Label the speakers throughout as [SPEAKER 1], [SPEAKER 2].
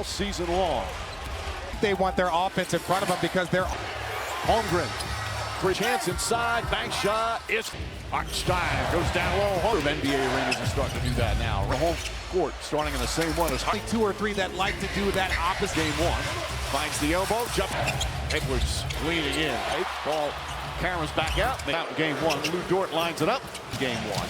[SPEAKER 1] all season long.
[SPEAKER 2] They want their offense in front of them because they're
[SPEAKER 1] Holmgren. For a chance inside, bank shot is Hartenstein goes down low. NBA arenas are starting to do that now. Home court starting in the same one as
[SPEAKER 2] 2 or 3 that like to do that opposite.
[SPEAKER 1] Game one. Finds the elbow. Jump. Edwards leaning in. Ball Cameron's back out. Out in game one. Lou Dort lines it up. Game one.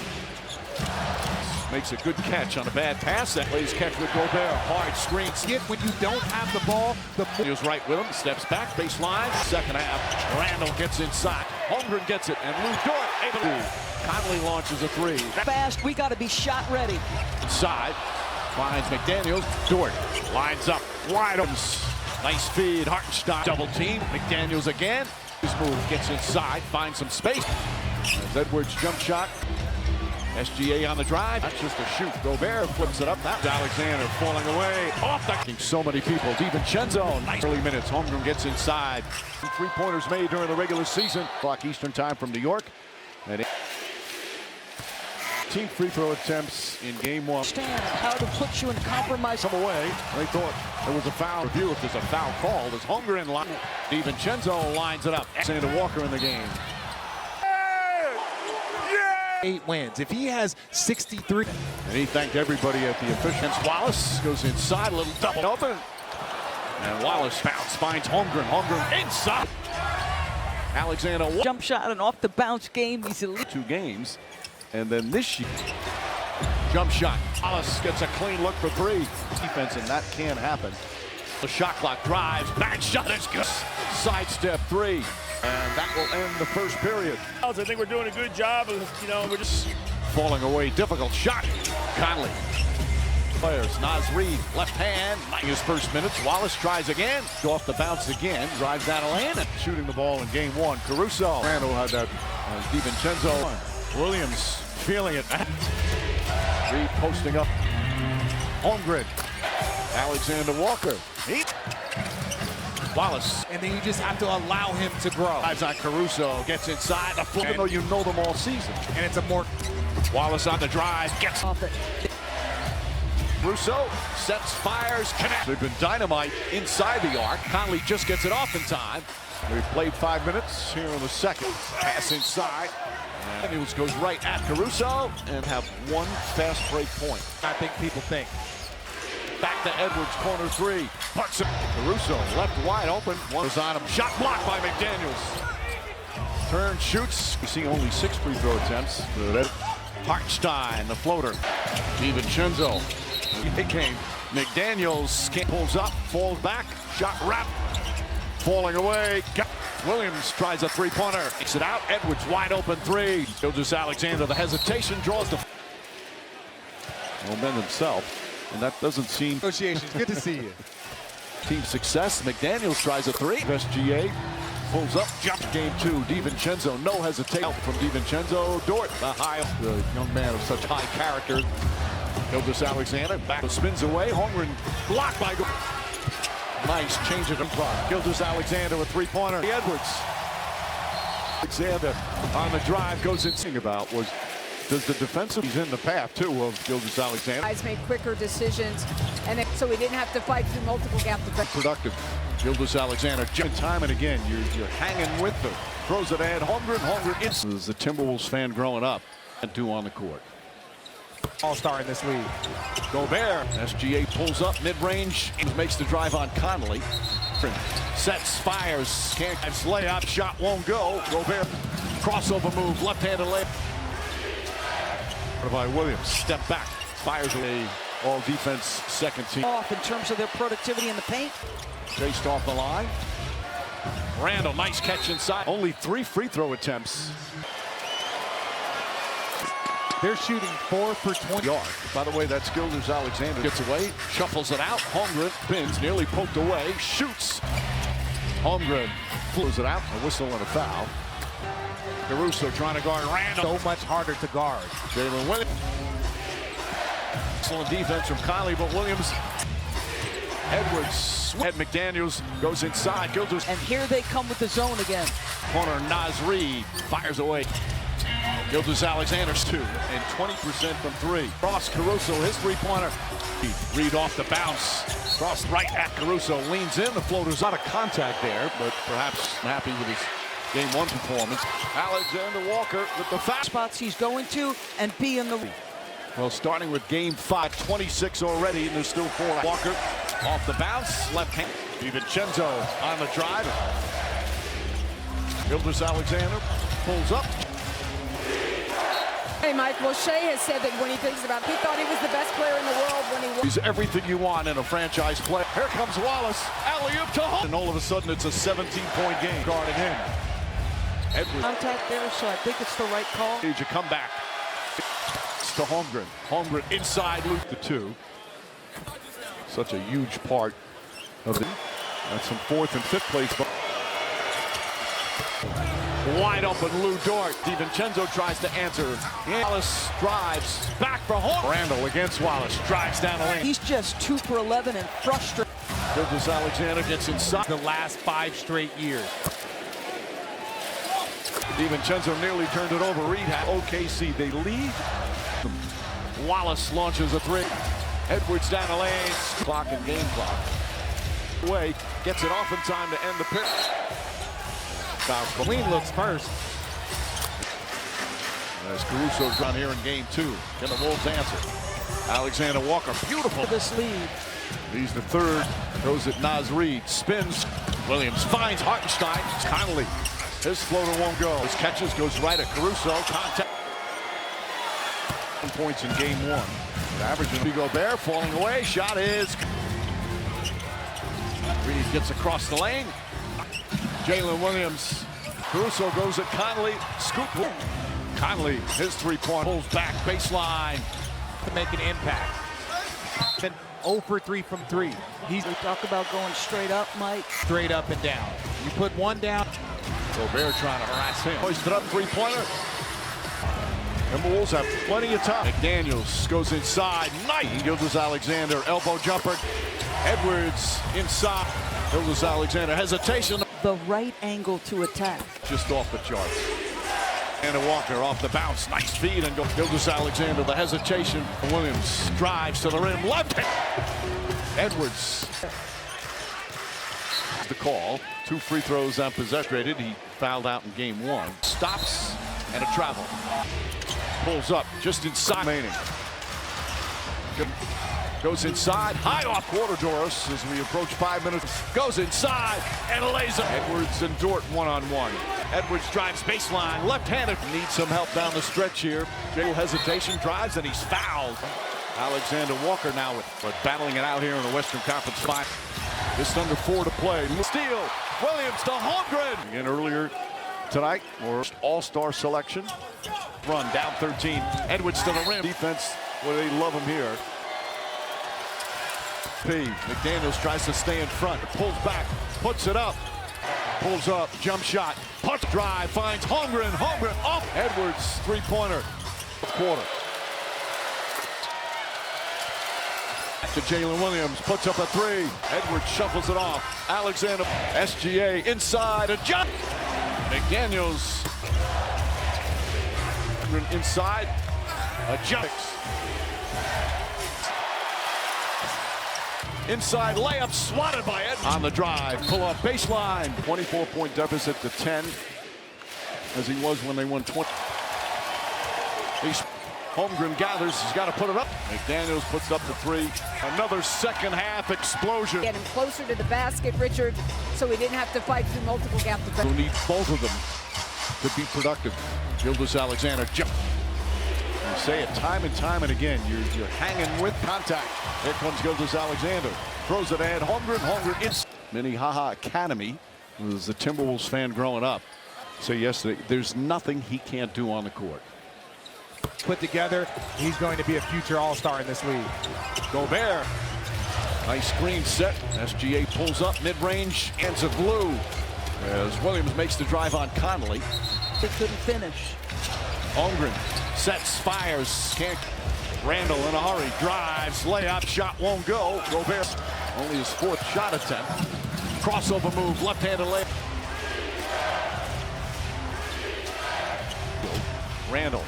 [SPEAKER 1] Makes a good catch on a bad pass. That plays catch with Gobert. Hard screen.
[SPEAKER 2] Get when you don't have the ball.
[SPEAKER 1] He was right with him. Steps back. Baseline. Second half. Randall gets inside. Holmgren gets it. And Lou Dort able to. Conley launches a three.
[SPEAKER 3] Fast. We got to be shot ready.
[SPEAKER 1] Inside. Finds McDaniels. Dort lines up. Wide open. Nice feed. Hartenstein. Double team. McDaniels again. His move gets inside. Finds some space. As Edwards jump shot. SGA on the drive. That's just a shoot. Gobert flips it up. That's Alexander falling away. Off the. So many people. DiVincenzo. Nice early minutes. Holmgren gets inside. 3-pointers made during the regular season. Clock Eastern time from New York. And team free throw attempts in game one.
[SPEAKER 3] Understand how to put you in compromise.
[SPEAKER 1] Come away. They thought there was a foul. Review if there's a foul called. As Holmgren line. DiVincenzo lines it up. Alexander Walker in the game.
[SPEAKER 2] 8 wins. If he has 63.
[SPEAKER 1] And he thanked everybody at the officials. Wallace goes inside, a little double open. And Wallace bounce, finds Holmgren. Holmgren inside. Alexander.
[SPEAKER 3] Jump shot and off the bounce game. He's elite.
[SPEAKER 1] 2 games. And then this year, jump shot. Wallace gets a clean look for 3. Defense, and that can happen. The shot clock drives. Back shot is good. Sidestep 3. And that will end the first period.
[SPEAKER 4] I think we're doing a good job of, we're just
[SPEAKER 1] falling away. Difficult shot. Conley. Players. Naz Reid, left hand. His first minutes. Wallace tries again. Go off the bounce again. Drives down a lane. And shooting the ball in game one. Caruso. Randall had that. DiVincenzo. Williams feeling it. Reid posting up. Holmgren. Alexander Walker. Wallace.
[SPEAKER 2] And then you just have to allow him to grow.
[SPEAKER 1] Drives on Caruso. Gets inside. The flip. Even though you know them all season.
[SPEAKER 2] And it's a more.
[SPEAKER 1] Wallace on the drive. Gets
[SPEAKER 3] Off it.
[SPEAKER 1] Caruso sets, fires, connects. They've been dynamite inside the arc. Conley just gets it off in time. We've played 5 minutes here in the second. Pass inside. And it goes right at Caruso and have one fast break point.
[SPEAKER 2] I think people think.
[SPEAKER 1] Back to Edwards, corner 3. Puts it. Caruso left wide open. One is on him. Shot blocked by McDaniels. Turn, shoots. You see only 6 free throw attempts. Hartenstein, the floater. DiVincenzo. It came. McDaniels pulls up, falls back. Shot wrap. Falling away. Williams tries a 3-pointer. Takes it out. Edwards wide open 3. Gilgeous Alexander. The hesitation draws the. Will bend himself. And that doesn't seem.
[SPEAKER 2] Negotiations. Good to see you.
[SPEAKER 1] Team success. McDaniels tries a 3. SGA pulls up. Jumps game 2. DiVincenzo. No hesitation. Out from DiVincenzo. Dort. The young man of such high character. Gilgeous Alexander. Back. Spins away. Holmgren blocked by. Nice change of improv. Gilgeous Alexander with 3-pointer. Edwards. Alexander on the drive goes in. Thing about was. Does the defensive, he's in the path, too, of Gilgeous Alexander.
[SPEAKER 5] Guys made quicker decisions, and so we didn't have to fight through multiple gap defense.
[SPEAKER 1] Productive. Gilgeous Alexander, time and again, you're hanging with her. Throws it at Holmgren. This is the Timberwolves fan growing up. And 2 on the court.
[SPEAKER 2] All-star in this league.
[SPEAKER 1] Gobert. SGA pulls up mid-range. Makes the drive on Conley. Sets, fires. Can't layup. Shot won't go. Gobert. Crossover move. Left-handed layup. By Williams, step back, fires away. All defense, second team.
[SPEAKER 3] Off in terms of their productivity in the paint.
[SPEAKER 1] Chased off the line. Randall, nice catch inside. Only 3 free throw attempts.
[SPEAKER 2] They're shooting 4 for 20
[SPEAKER 1] yards. By the way, that's Gilgeous Alexander. Gets away, shuffles it out. Holmgren spins, nearly poked away, shoots. Holmgren flows it out. A whistle and a foul. Caruso trying to guard Randall.
[SPEAKER 2] So much harder to guard.
[SPEAKER 1] Jalen Williams. Excellent defense from Conley, but Williams. Edwards. Ed McDaniels goes inside. Gilgeous.
[SPEAKER 3] And here they come with the zone again.
[SPEAKER 1] Corner Naz Reid fires away. Gilgeous Alexander's 2 and 20% from 3. Cross Caruso, his 3-pointer. Reid off the bounce. Cross right at Caruso, leans in, the floater's out of contact there, but perhaps happy with his game one performance. Alexander Walker with the foul.
[SPEAKER 3] Spots he's going to, and be in the...
[SPEAKER 1] Well, starting with game 5, 26 already, and there's still 4. Walker off the bounce, left hand. DiVincenzo on the drive. Alexander pulls up.
[SPEAKER 5] Hey, Mike, well, Shea has said that when he thinks about it, he thought he was the best player in the world when he was.
[SPEAKER 1] He's everything you want in a franchise play. Here comes Wallace, alley-oop to home. And all of a sudden, it's a 17-point game guarding him. Edwards.
[SPEAKER 3] Contact there, so I think it's the right call.
[SPEAKER 1] A comeback. It's to Holmgren. Holmgren inside, loop the 2. Such a huge part of it. That's some 4th and 5th place. Wide open Lou Dort. DiVincenzo tries to answer. Wallace drives back for Holmgren. Randall against Wallace. Drives down the lane.
[SPEAKER 3] He's just 2 for 11 and frustrated.
[SPEAKER 1] Alexander gets inside.
[SPEAKER 2] The last 5 straight years.
[SPEAKER 1] DiVincenzo nearly turned it over. Reed had OKC. They lead. Wallace launches a 3. Edwards down the lane. Clock and game clock. Way gets it off in time to end the period.
[SPEAKER 2] Clean looks first.
[SPEAKER 1] As Caruso's down here in game 2. Can the Wolves answer? Alexander Walker, beautiful.
[SPEAKER 3] This lead.
[SPEAKER 1] He's the 3rd. Goes at Naz Reid. Spins. Williams finds Hartenstein. Connolly. His floater won't go. His catches goes right at Caruso. Contact. Points in game 1. Averaging Gobert falling away. Shot is. Reid gets across the lane. Jalen Williams. Caruso goes at Connolly. Scoop. Connolly, his 3-point. Pulls back baseline.
[SPEAKER 2] To make an impact. Been 0 for 3 from 3. He's
[SPEAKER 3] We talk about going straight up, Mike.
[SPEAKER 2] straight up and down. You put one down.
[SPEAKER 1] Gobert trying to harass him. Hoisted up 3-pointer. Timberwolves have plenty of time. McDaniels goes inside. Nice. Alexander, elbow jumper. Edwards inside. Alexander, hesitation.
[SPEAKER 3] The right angle to attack.
[SPEAKER 1] Just off the charts. And Walker off the bounce. Nice feed and Alexander, the hesitation. Williams drives to the rim. Left hand. Edwards. The call. 2 free throws on possession. He fouled out in game 1. Stops and a travel. Pulls up just inside. Remaining. Goes inside. High off Quarter-Doris as we approach 5 minutes. Goes inside and lays it. Edwards and Dort one-on-one. Edwards drives baseline. Left-handed. Needs some help down the stretch here. Little hesitation, drives, and he's fouled. Alexander Walker now with battling it out here in the Western Conference Final. Just under 4 to play. Steal. Williams to Holmgren. Again earlier tonight, or all-star selection. Run down 13. Edwards to the rim. Defense, well, they love him here. McDaniels tries to stay in front. Pulls back. Puts it up. Pulls up. Jump shot. Push drive. Finds Holmgren. Holmgren off. Edwards 3-pointer. Quarter. To Jalen Williams. Puts up a 3. Edwards shuffles it off. Alexander. SGA inside. A jump. McDaniels. Inside. A jump. Inside layup swatted by Ed. On the drive, pull up baseline. 24-point deficit to 10, as he was when they won 20. Holmgren gathers, he's got to put it up. McDaniels puts it up to 3. Another second half explosion.
[SPEAKER 5] Get him closer to the basket, Richard, so he didn't have to fight through multiple gap defense.
[SPEAKER 1] Who need both of them to be productive. Alexander jump. You say it time and time and again. You're hanging with contact. Here comes Alexander. Throws it at Holmgren. Minnehaha Academy was a Timberwolves fan growing up. So yesterday, there's nothing he can't do on the court.
[SPEAKER 2] Put together, he's going to be a future all-star in this league.
[SPEAKER 1] Gobert. Nice screen set. SGA pulls up mid-range. Ends of blue. As Williams makes the drive on Connolly.
[SPEAKER 3] They couldn't finish.
[SPEAKER 1] Holmgren sets, fires, can't. Randall in a hurry, drives, layup, shot won't go. Gobert, only his 4th shot attempt. Crossover move, left-handed layup. Randall,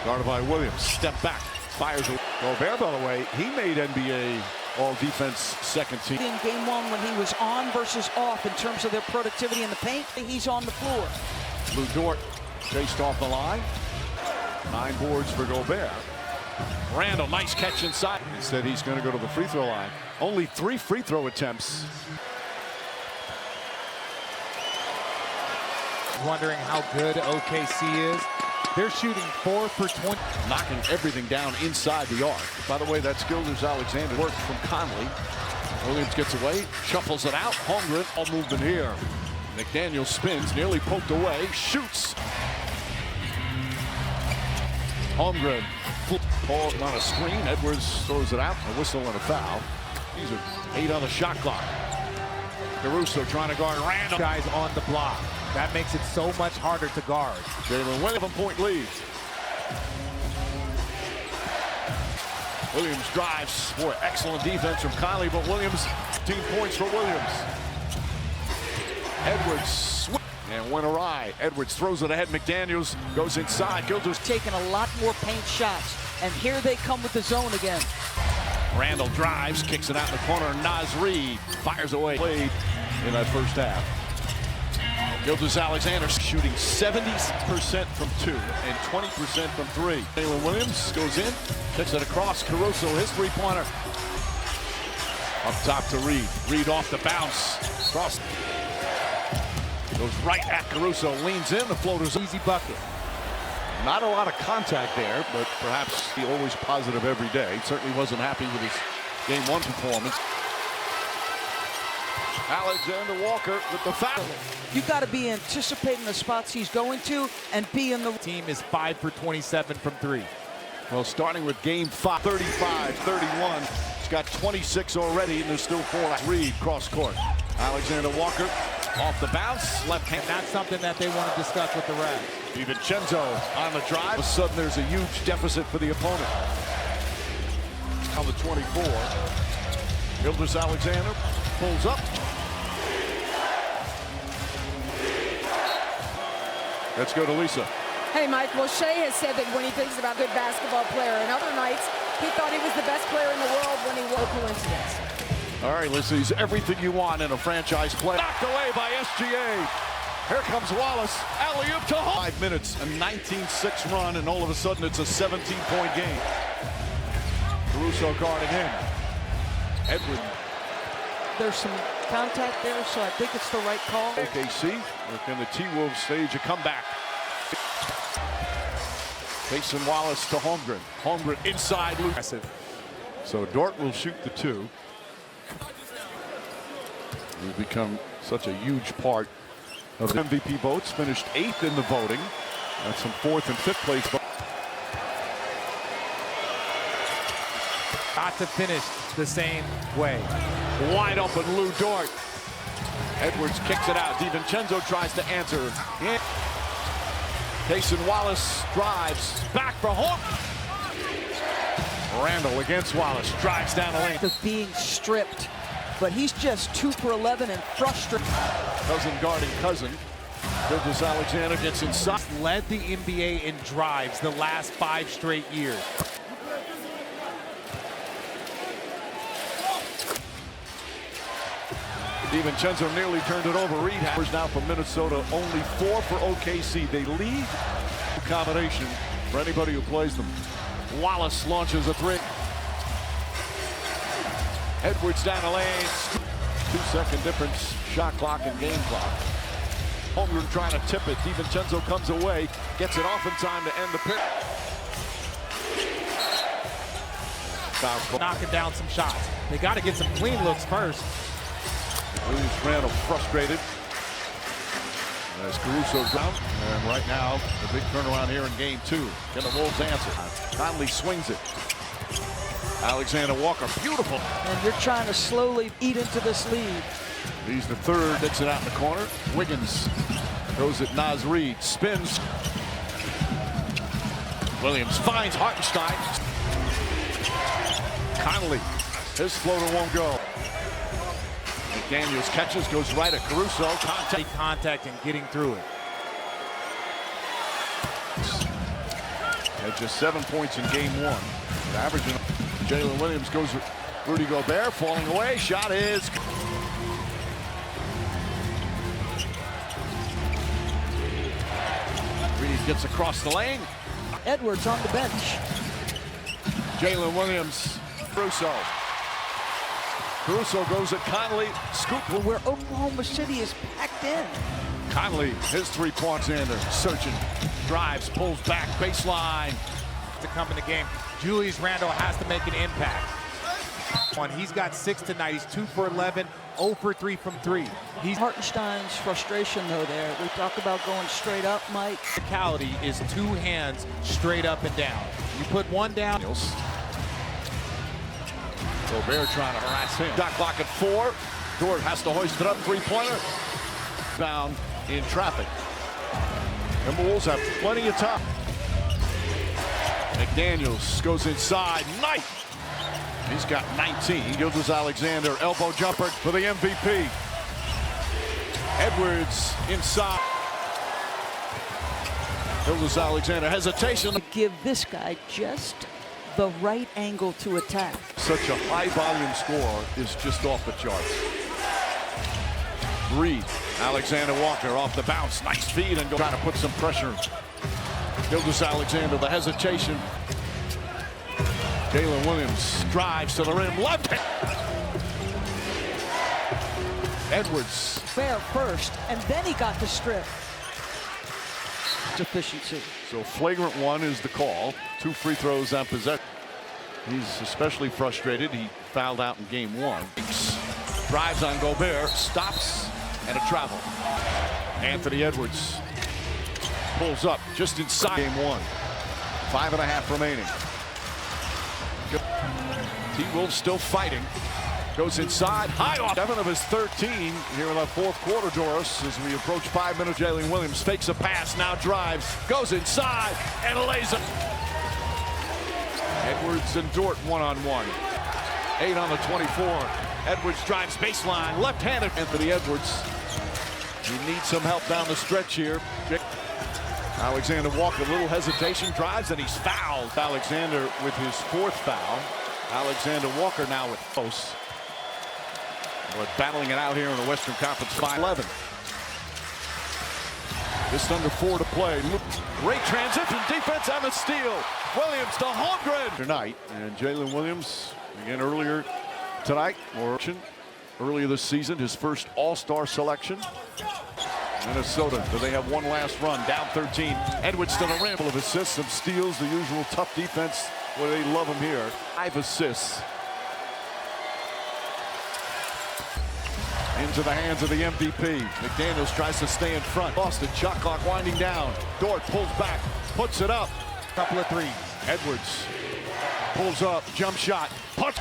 [SPEAKER 1] guarded by Williams, step back, fires. Gobert, by the way, he made NBA all defense second team.
[SPEAKER 3] In game one when he was on versus off in terms of their productivity in the paint, he's on the floor.
[SPEAKER 1] Lou Dort chased off the line. 9 boards for Gobert. Randall, nice catch inside. Instead, he's going to go to the free throw line. Only 3 free throw attempts.
[SPEAKER 2] Wondering how good OKC is. They're shooting 4 for 20.
[SPEAKER 1] Knocking everything down inside the arc. By the way, that's Gilgeous-Alexander. Work from Conley. Williams gets away, shuffles it out. Holmgren, all movement here. McDaniels spins, nearly poked away, shoots. Holmgren, called on a screen. Edwards throws it out. A whistle and a foul. These are 8 on the shot clock. Caruso trying to guard Randall.
[SPEAKER 2] Guys on the block. That makes it so much harder to guard.
[SPEAKER 1] Jalen Williams, 7-point lead. Williams drives. Boy, excellent defense from Conley, but Williams, 15 points for Williams. Edwards, and went awry. Edwards throws it ahead. McDaniels goes inside. Gilgeous
[SPEAKER 3] Taking a lot more paint shots, and here they come with the zone again.
[SPEAKER 1] Randall drives, kicks it out in the corner. Naz Reid fires away. Played in that first half. Gilgeous-Alexander shooting 70% from 2 and 20% from 3. Jalen Williams goes in, kicks it across. Caruso, his three-pointer. Up top to Reid. Reid off the bounce. Cross. Goes right at Caruso, leans in, the floater's
[SPEAKER 2] Easy bucket.
[SPEAKER 1] not a lot of contact there, but perhaps he always positive every day. Certainly wasn't happy with his game 1 performance. Alexander Walker with the foul.
[SPEAKER 3] You got to be anticipating the spots he's going to and be in the
[SPEAKER 2] Team is 5 for 27 from 3.
[SPEAKER 1] Well, starting with game 5, 35-31. He's got 26 already, and there's still 4. Reid cross court. Alexander Walker off the bounce, left hand.
[SPEAKER 2] That's something that they want to discuss with the refs.
[SPEAKER 1] DiVincenzo on the drive. All of a sudden, there's a huge deficit for the opponent. On the 24. Gilgeous-Alexander pulls up. Let's go to Lisa.
[SPEAKER 5] Hey, Mike, well, Shea has said that when he thinks about a good basketball player, and other nights, he thought he was the best player in the world when he won. Coincidence.
[SPEAKER 1] All right, Lisa, he's everything you want in a franchise play. Knocked away by SGA. Here comes Wallace. Alley-oop to home. 5 minutes, a 19-6 run, and all of a sudden it's a 17-point game. Caruso guarding him. Edwards.
[SPEAKER 3] There's some contact there, so I think it's the right call.
[SPEAKER 1] OKC, can the T-Wolves stage a comeback? Mason Wallace to Holmgren. Holmgren inside. So Dort will shoot the 2. He's become such a huge part of the MVP votes. Finished 8th in the voting. That's some 4th and 5th place.
[SPEAKER 2] Got to finish the same way.
[SPEAKER 1] Wide open Lou Dort. Edwards kicks it out. DiVincenzo tries to answer. Yeah. Mason Wallace drives back for Hawk. Randall against Wallace, drives down the lane.
[SPEAKER 3] Of being stripped, but he's just 2 for 11 and frustrated.
[SPEAKER 1] Cousin guarding Cousin. Gilgeous-Alexander gets inside.
[SPEAKER 2] Led the NBA in drives the last 5 straight years.
[SPEAKER 1] DiVincenzo nearly turned it over. Reid hammers now for Minnesota. Only 4 for OKC. They lead. Combination for anybody who plays them. Wallace launches a 3. Edwards down the lane. 2-second difference. Shot clock and game clock. Holmgren trying to tip it. DiVincenzo comes away. Gets it off in time to end the pick.
[SPEAKER 2] Knocking down some shots. They got to get some clean looks first.
[SPEAKER 1] Williams Randall frustrated as Caruso's down. And right now, the big turnaround here in game 2. Can the Wolves answer? Conley swings it. Alexander Walker, beautiful.
[SPEAKER 3] And you're trying to slowly eat into this lead.
[SPEAKER 1] He's the 3rd, kicks it out in the corner. Wiggins throws it. Naz Reid spins. Williams finds Hartenstein. Conley, his floater won't go. McDaniels catches, goes right at Caruso.
[SPEAKER 2] Contact and getting through it.
[SPEAKER 1] Had just 7 points in game 1. Averaging. Jalen Williams goes Rudy Gobert falling away. Shot is. Reed gets across the lane.
[SPEAKER 3] Edwards on the bench.
[SPEAKER 1] Jalen Williams. Caruso goes at Conley. Scoop.
[SPEAKER 3] Where Oklahoma City is packed in.
[SPEAKER 1] Conley, his three-point. Alexander searching. Drives, pulls back, baseline.
[SPEAKER 2] To come in the game, Julius Randle has to make an impact. He's got 6 tonight. He's 2 for 11, 0 for 3 from 3. He's
[SPEAKER 3] Hartenstein's frustration, though, there. We talk about going straight up, Mike.
[SPEAKER 2] physicality is 2 hands straight up and down. You put one down.
[SPEAKER 1] Gobert trying to harass him. Shot clock at 4. Dort has to hoist it up. Three-pointer. Down in traffic. Timberwolves have plenty of time. McDaniels goes inside. Knight. He's got 19. Gilgeous-Alexander, elbow jumper for the MVP. Edwards inside. Gilgeous-Alexander, hesitation.
[SPEAKER 3] Give this guy just the right angle to attack.
[SPEAKER 1] Such a high volume score is just off the charts. Reed, Alexander Walker off the bounce. Nice feed and trying to put some pressure. Gilgeous-Alexander, the hesitation. Jalen Williams drives to the rim. Left hand. Edwards.
[SPEAKER 3] Fair first, and then he got the strip. Efficiency.
[SPEAKER 1] So flagrant one is the call. 2 free throws on possession. He's especially frustrated. He fouled out in game 1. Drives on Gobert, stops, and a travel. Anthony Edwards pulls up just inside game 1. 5.5 remaining. T-Wolves still fighting. Goes inside, high off. 7 of his 13 here in the 4th quarter, Doris, as we approach 5 minutes. Jalen Williams fakes a pass, now drives, goes inside, and lays it. Edwards and Dort one-on-one. 8 on the 24. Edwards drives baseline, left-handed. Anthony Edwards. He needs some help down the stretch here. Alexander Walker, a little hesitation, drives, and he's fouled. Alexander with his 4th foul. Alexander Walker now with close. But battling it out here in the Western Conference 5-11. Just under 4 to play. Great transition defense and a steal. Williams to Holmgren tonight. And Jalen Williams again earlier tonight, or earlier this season, his first All-Star selection. Minnesota, do they have one last run? Down 13. Edwards to the rim. Of assists, some steals, the usual tough defense. Well, they love him here. 5 assists. Into the hands of the MVP. McDaniels tries to stay in front. Boston, shot clock winding down. Dort pulls back, puts it up.
[SPEAKER 2] couple of 3s.
[SPEAKER 1] Edwards pulls up, jump shot, punch.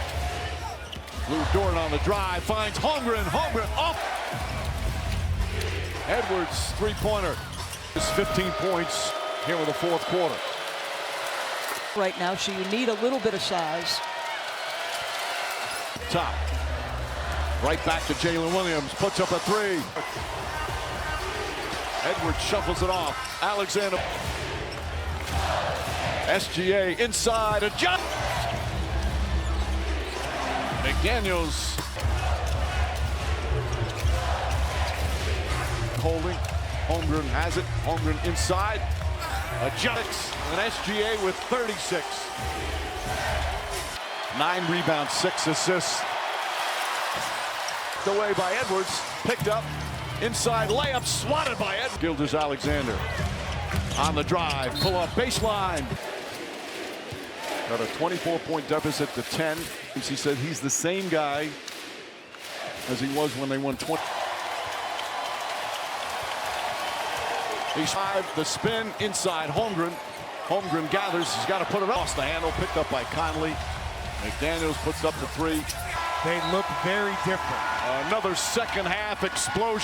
[SPEAKER 1] Lou Dort on the drive, finds Holmgren. Holmgren off. Edwards, three-pointer. It's 15 points here in the 4th quarter.
[SPEAKER 3] Right now, so you need a little bit of size.
[SPEAKER 1] Top. Right back to Jalen Williams, puts up a 3. Edwards shuffles it off. Alexander. SGA inside, a jump. McDaniels. Holding. Holmgren has it. Holmgren inside. A jump. And SGA with 36. 9 rebounds, 6 assists. Away by Edwards, picked up, inside layup, swatted by Edwards. Gilgeous-Alexander on the drive, pull up baseline. Got a 24-point deficit to 10. He said he's the same guy as he was when they won 20. He's 5, the spin inside Holmgren. Holmgren gathers, he's got to put it off the handle, picked up by Conley. McDaniels puts up the 3.
[SPEAKER 2] They look very different.
[SPEAKER 1] Another second half explosion.